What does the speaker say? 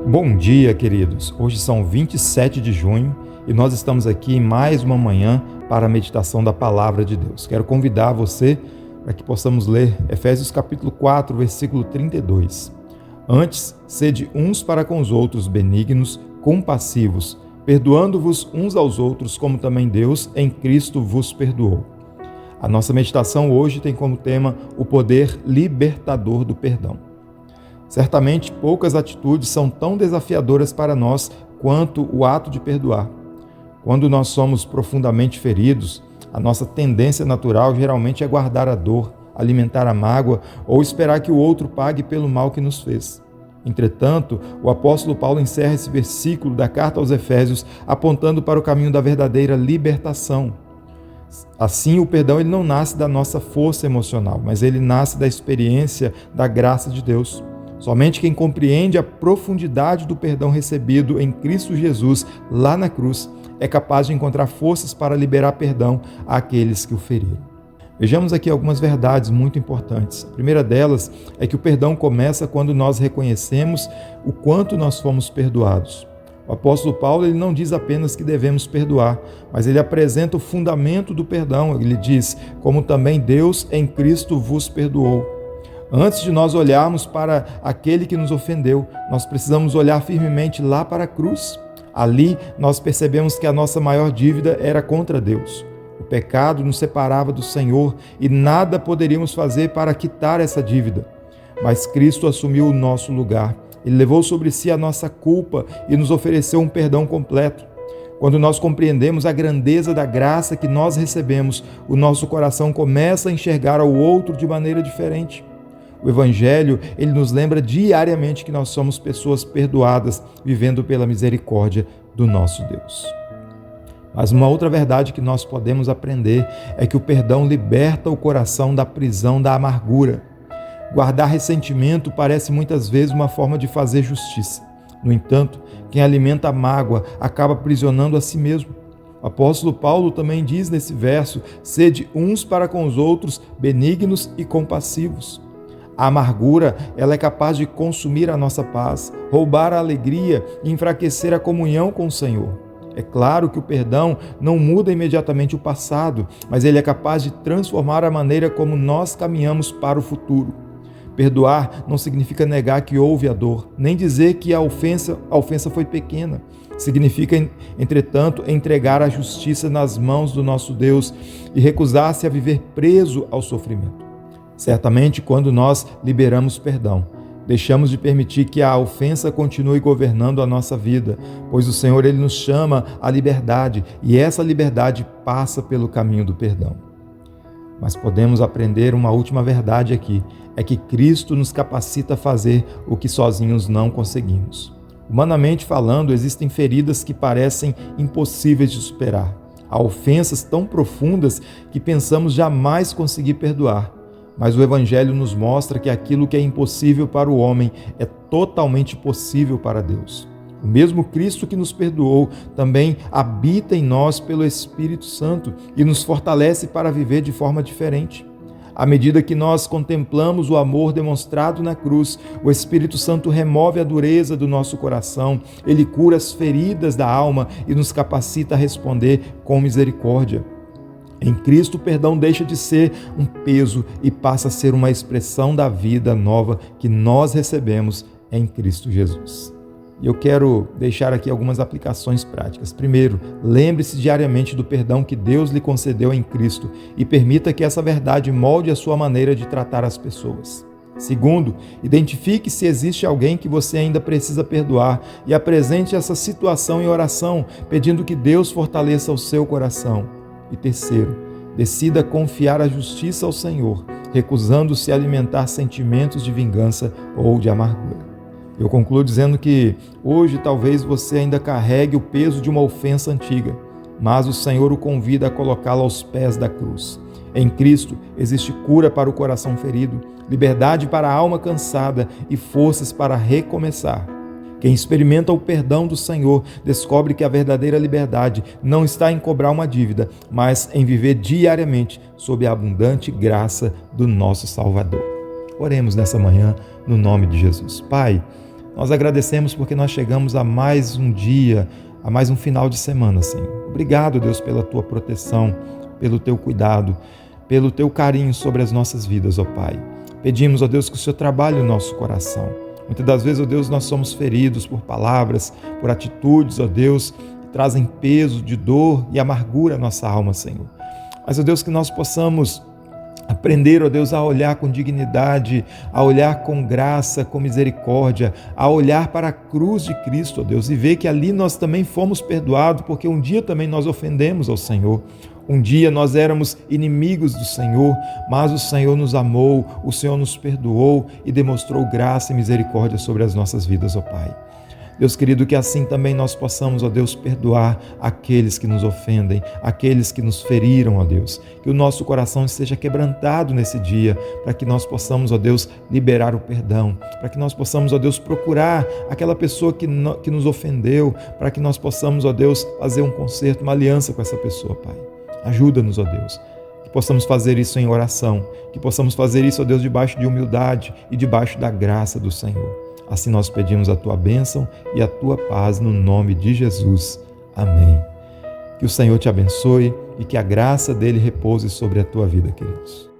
Bom dia, queridos. Hoje são 27 de junho e nós estamos aqui em mais uma manhã para a meditação da Palavra de Deus. Quero convidar você para que possamos ler Efésios capítulo 4, versículo 32. Antes, sede uns para com os outros benignos, compassivos, perdoando-vos uns aos outros, como também Deus em Cristo vos perdoou. A nossa meditação hoje tem como tema o poder libertador do perdão. Certamente, poucas atitudes são tão desafiadoras para nós quanto o ato de perdoar. Quando nós somos profundamente feridos, a nossa tendência natural geralmente é guardar a dor, alimentar a mágoa ou esperar que o outro pague pelo mal que nos fez. Entretanto, o apóstolo Paulo encerra esse versículo da carta aos Efésios apontando para o caminho da verdadeira libertação. Assim, o perdão ele não nasce da nossa força emocional, mas ele nasce da experiência da graça de Deus. Somente quem compreende a profundidade do perdão recebido em Cristo Jesus lá na cruz é capaz de encontrar forças para liberar perdão àqueles que o feriram. Vejamos aqui algumas verdades muito importantes. A primeira delas é que o perdão começa quando nós reconhecemos o quanto nós fomos perdoados. O apóstolo Paulo ele não diz apenas que devemos perdoar, mas ele apresenta o fundamento do perdão. Ele diz, como também Deus em Cristo vos perdoou. Antes de nós olharmos para aquele que nos ofendeu, nós precisamos olhar firmemente lá para a cruz. Ali nós percebemos que a nossa maior dívida era contra Deus. O pecado nos separava do Senhor e nada poderíamos fazer para quitar essa dívida. Mas Cristo assumiu o nosso lugar. Ele levou sobre si a nossa culpa e nos ofereceu um perdão completo. Quando nós compreendemos a grandeza da graça que nós recebemos, o nosso coração começa a enxergar ao outro de maneira diferente. O Evangelho, ele nos lembra diariamente que nós somos pessoas perdoadas, vivendo pela misericórdia do nosso Deus. Mas uma outra verdade que nós podemos aprender é que o perdão liberta o coração da prisão da amargura. Guardar ressentimento parece muitas vezes uma forma de fazer justiça. No entanto, quem alimenta a mágoa acaba aprisionando a si mesmo. O apóstolo Paulo também diz nesse verso, sede uns para com os outros benignos e compassivos. A amargura, ela é capaz de consumir a nossa paz, roubar a alegria e enfraquecer a comunhão com o Senhor. É claro que o perdão não muda imediatamente o passado, mas ele é capaz de transformar a maneira como nós caminhamos para o futuro. Perdoar não significa negar que houve a dor, nem dizer que a ofensa foi pequena. Significa, entretanto, entregar a justiça nas mãos do nosso Deus e recusar-se a viver preso ao sofrimento. Certamente, quando nós liberamos perdão, deixamos de permitir que a ofensa continue governando a nossa vida, pois o Senhor ele nos chama à liberdade e essa liberdade passa pelo caminho do perdão. Mas podemos aprender uma última verdade aqui, é que Cristo nos capacita a fazer o que sozinhos não conseguimos. Humanamente falando, existem feridas que parecem impossíveis de superar. Há ofensas tão profundas que pensamos jamais conseguir perdoar. Mas o Evangelho nos mostra que aquilo que é impossível para o homem é totalmente possível para Deus. O mesmo Cristo que nos perdoou também habita em nós pelo Espírito Santo e nos fortalece para viver de forma diferente. À medida que nós contemplamos o amor demonstrado na cruz, o Espírito Santo remove a dureza do nosso coração, ele cura as feridas da alma e nos capacita a responder com misericórdia. Em Cristo, o perdão deixa de ser um peso e passa a ser uma expressão da vida nova que nós recebemos em Cristo Jesus. E eu quero deixar aqui algumas aplicações práticas. Primeiro, lembre-se diariamente do perdão que Deus lhe concedeu em Cristo e permita que essa verdade molde a sua maneira de tratar as pessoas. Segundo, identifique se existe alguém que você ainda precisa perdoar e apresente essa situação em oração, pedindo que Deus fortaleça o seu coração. E terceiro, decida confiar a justiça ao Senhor, recusando-se a alimentar sentimentos de vingança ou de amargura. Eu concluo dizendo que hoje talvez você ainda carregue o peso de uma ofensa antiga, mas o Senhor o convida a colocá-la aos pés da cruz. Em Cristo existe cura para o coração ferido, liberdade para a alma cansada e forças para recomeçar. Quem experimenta o perdão do Senhor descobre que a verdadeira liberdade não está em cobrar uma dívida, mas em viver diariamente sob a abundante graça do nosso Salvador. Oremos nessa manhã no nome de Jesus. Pai, Nós agradecemos porque nós chegamos a mais um dia, a mais um final de semana, Senhor. Obrigado, Deus, pela Tua proteção, pelo Teu cuidado, pelo Teu carinho sobre as nossas vidas, ó Pai. Pedimos, ó Deus, que o Senhor trabalhe o nosso coração. Muitas das vezes, ó Deus, nós somos feridos por palavras, por atitudes, ó Deus, que trazem peso de dor e amargura à nossa alma, Senhor. Mas, ó Deus, que nós possamos aprender, ó Deus, a olhar com dignidade, a olhar com graça, com misericórdia, a olhar para a cruz de Cristo, ó Deus, e ver que ali nós também fomos perdoados, porque um dia também nós ofendemos ao Senhor. Um dia nós éramos inimigos do Senhor, mas o Senhor nos amou, o Senhor nos perdoou e demonstrou graça e misericórdia sobre as nossas vidas, ó Pai. Deus querido, que assim também nós possamos, ó Deus, perdoar aqueles que nos ofendem, aqueles que nos feriram, ó Deus. Que o nosso coração esteja quebrantado nesse dia, para que nós possamos, ó Deus, liberar o perdão, para que nós possamos, ó Deus, procurar aquela pessoa que nos ofendeu, para que nós possamos, ó Deus, fazer um concerto, uma aliança com essa pessoa, Pai. Ajuda-nos, ó Deus, que possamos fazer isso em oração, que possamos fazer isso, ó Deus, debaixo de humildade e debaixo da graça do Senhor. Assim nós pedimos a Tua bênção e a Tua paz no nome de Jesus. Amém. Que o Senhor te abençoe e que a graça dele repouse sobre a tua vida, queridos.